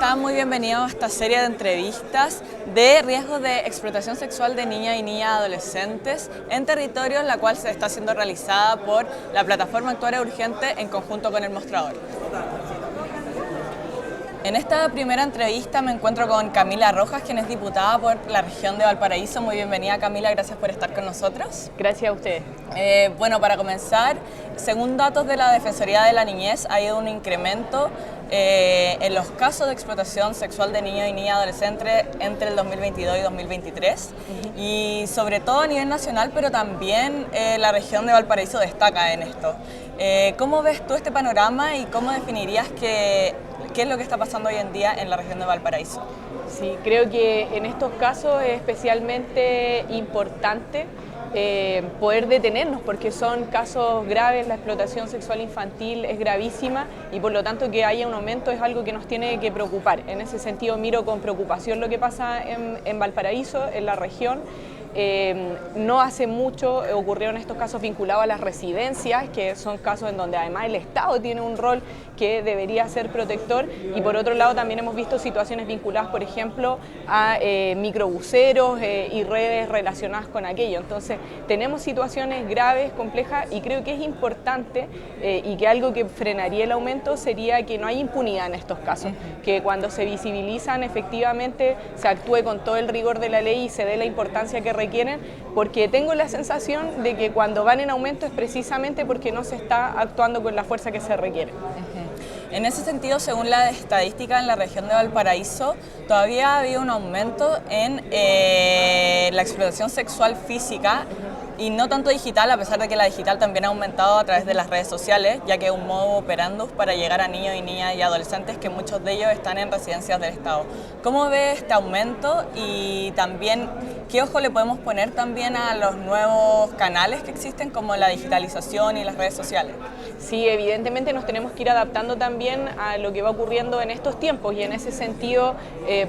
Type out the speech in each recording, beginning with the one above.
están? Muy bienvenidos a esta serie de entrevistas de riesgos de explotación sexual de niñas y niñas adolescentes en territorios, la cual se está siendo realizada por la plataforma Actuar Urgente en conjunto con El Mostrador. En esta primera entrevista me encuentro con Camila Rojas, quien es diputada por la región de Valparaíso. Muy bienvenida, Camila, gracias por estar con nosotros. Gracias a ustedes. Bueno, para comenzar, según datos de la Defensoría de la Niñez, ha habido un incremento en los casos de explotación sexual de niños y niñas adolescentes entre el 2022 y 2023, y sobre todo a nivel nacional, pero también la región de Valparaíso destaca en esto. ¿Cómo ves tú este panorama y cómo definirías qué es lo que está pasando hoy en día en la región de Valparaíso? Sí, creo que en estos casos es especialmente importante poder detenernos, porque son casos graves. La explotación sexual infantil es gravísima y por lo tanto que haya un aumento es algo que nos tiene que preocupar. En ese sentido miro con preocupación lo que pasa en Valparaíso, en la región. No hace mucho ocurrieron estos casos vinculados a las residencias, que son casos en donde además el Estado tiene un rol que debería ser protector, y por otro lado también hemos visto situaciones vinculadas, por ejemplo, a microbuseros y redes relacionadas con aquello. Entonces tenemos situaciones graves, complejas, y creo que es importante y que algo que frenaría el aumento sería que no hay impunidad en estos casos, que cuando se visibilizan efectivamente se actúe con todo el rigor de la ley y se dé la importancia que requieren, porque tengo la sensación de que cuando van en aumento es precisamente porque no se está actuando con la fuerza que se requiere. En ese sentido, según la estadística en la región de Valparaíso, todavía ha habido un aumento en la explotación sexual física y no tanto digital, a pesar de que la digital también ha aumentado a través de las redes sociales, ya que es un modo operandus para llegar a niños y niñas y adolescentes, que muchos de ellos están en residencias del Estado. ¿Cómo ve este aumento y también qué ojo le podemos poner también a los nuevos canales que existen, como la digitalización y las redes sociales? Sí, evidentemente nos tenemos que ir adaptando también a lo que va ocurriendo en estos tiempos, y en ese sentido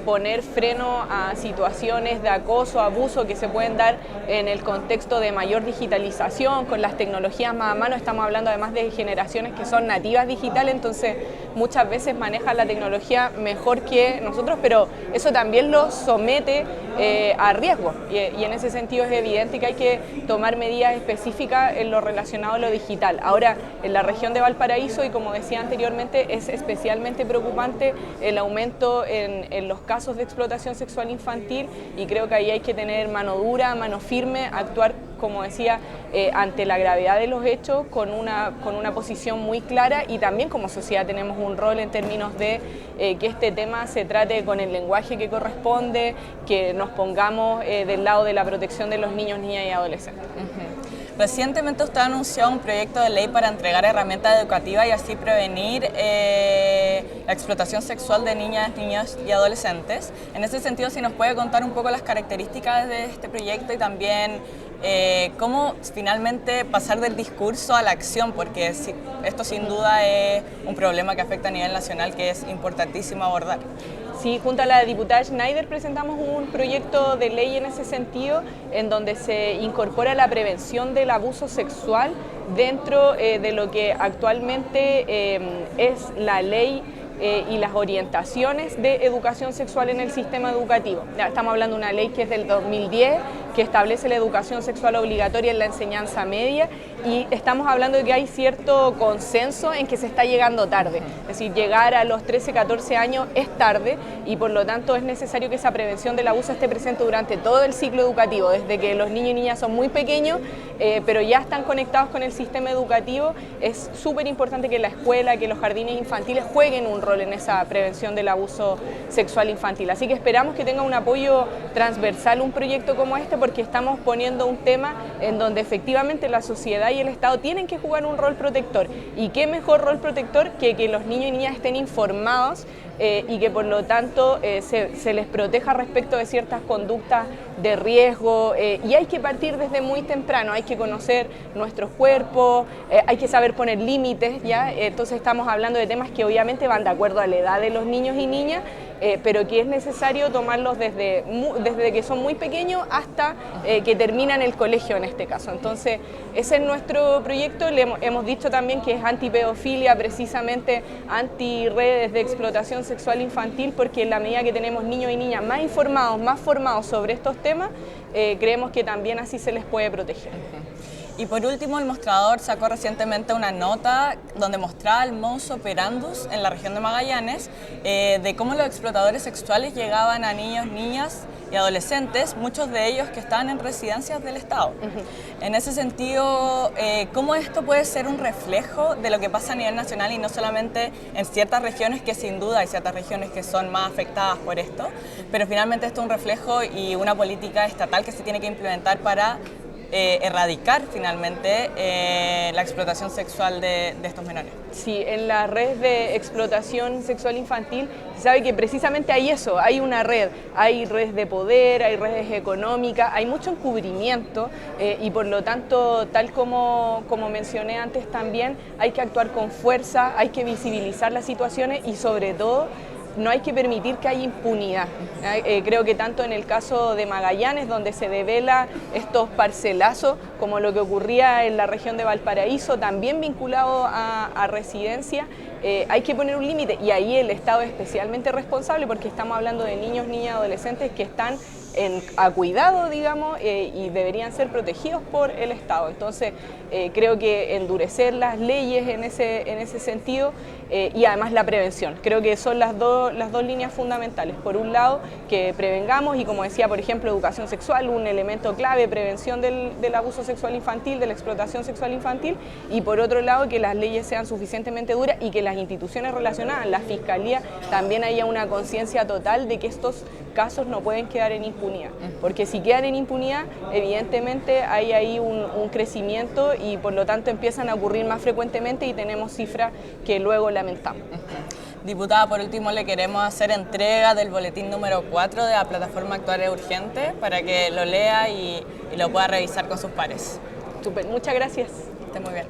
poner freno a situaciones de acoso, abuso que se pueden dar en el contexto de mayor digitalización, con las tecnologías más a mano. Estamos hablando además de generaciones que son nativas digitales, entonces muchas veces manejan la tecnología mejor que nosotros, pero eso también los somete a riesgo, y en ese sentido es evidente que hay que tomar medidas específicas en lo relacionado a lo digital. Ahora, en la región de Valparaíso, y como decía anteriormente, es especialmente preocupante el aumento en los casos de explotación sexual infantil, y creo que ahí hay que tener mano dura, mano firme, actuar, como decía, ante la gravedad de los hechos con una posición muy clara, y también como sociedad tenemos un rol en términos de que este tema se trate con el lenguaje que corresponde, que nos pongamos del lado de la protección de los niños, niñas y adolescentes. Recientemente usted ha anunciado un proyecto de ley para entregar herramientas educativas y así prevenir la explotación sexual de niñas, niños y adolescentes. En ese sentido, si nos puede contar un poco las características de este proyecto y también cómo finalmente pasar del discurso a la acción, porque esto sin duda es un problema que afecta a nivel nacional, que es importantísimo abordar. Sí, junto a la diputada Schneider presentamos un proyecto de ley en ese sentido, en donde se incorpora la prevención del abuso sexual dentro de lo que actualmente es la ley y las orientaciones de educación sexual en el sistema educativo. Ya estamos hablando de una ley que es del 2010, que establece la educación sexual obligatoria en la enseñanza media, y estamos hablando de que hay cierto consenso en que se está llegando tarde. Es decir, llegar a los 13, 14 años es tarde, y por lo tanto es necesario que esa prevención del abuso esté presente durante todo el ciclo educativo, desde que los niños y niñas son muy pequeños, pero ya están conectados con el sistema educativo. Es súper importante que la escuela, que los jardines infantiles jueguen un rol en esa prevención del abuso sexual infantil. Así que esperamos que tenga un apoyo transversal un proyecto como este, porque estamos poniendo un tema en donde efectivamente la sociedad y el Estado tienen que jugar un rol protector. Y qué mejor rol protector que los niños y niñas estén informados y que por lo tanto se les proteja respecto de ciertas conductas de riesgo, y hay que partir desde muy temprano, hay que conocer nuestros cuerpos, hay que saber poner límites, ¿ya? Entonces estamos hablando de temas que obviamente van de acuerdo a la edad de los niños y niñas, pero que es necesario tomarlos desde que son muy pequeños hasta que terminan el colegio en este caso. Entonces ese es nuestro proyecto. Le hemos dicho también que es antipedofilia, precisamente anti redes de explotación sexual infantil, porque en la medida que tenemos niños y niñas más informados, más formados sobre estos temas, creemos que también así se les puede proteger. Y por último, el Mostrador sacó recientemente una nota donde mostraba el modus operandus en la región de Magallanes de cómo los explotadores sexuales llegaban a niños, niñas y adolescentes, muchos de ellos que estaban en residencias del Estado. En ese sentido, ¿cómo esto puede ser un reflejo de lo que pasa a nivel nacional y no solamente en ciertas regiones, que sin duda hay ciertas regiones que son más afectadas por esto, pero finalmente esto es un reflejo y una política estatal que se tiene que implementar para erradicar finalmente la explotación sexual de estos menores? Sí, en la red de explotación sexual infantil se sabe que precisamente hay eso, hay una red, hay redes de poder, hay redes económicas, hay mucho encubrimiento y por lo tanto, tal como mencioné antes también, hay que actuar con fuerza, hay que visibilizar las situaciones y sobre todo no hay que permitir que haya impunidad. Creo que tanto en el caso de Magallanes, donde se devela estos parcelazos, como lo que ocurría en la región de Valparaíso, también vinculado a residencia, hay que poner un límite y ahí el Estado es especialmente responsable porque estamos hablando de niños, niñas, adolescentes que están a cuidado, digamos, y deberían ser protegidos por el Estado. Entonces, creo que endurecer las leyes en ese sentido y además la prevención. Creo que son las dos líneas fundamentales. Por un lado, que prevengamos y, como decía, por ejemplo, educación sexual, un elemento clave, prevención del abuso sexual infantil, de la explotación sexual infantil, y por otro lado, que las leyes sean suficientemente duras y que las instituciones relacionadas, la Fiscalía, también haya una conciencia total de que estos casos no pueden quedar en impunidad, porque si quedan en impunidad, evidentemente hay ahí un crecimiento y por lo tanto empiezan a ocurrir más frecuentemente y tenemos cifras que luego lamentamos. Diputada, por último le queremos hacer entrega del boletín número 4 de la plataforma Actuar es Urgente para que lo lea y lo pueda revisar con sus pares. Súper, muchas gracias. Que esté muy bien.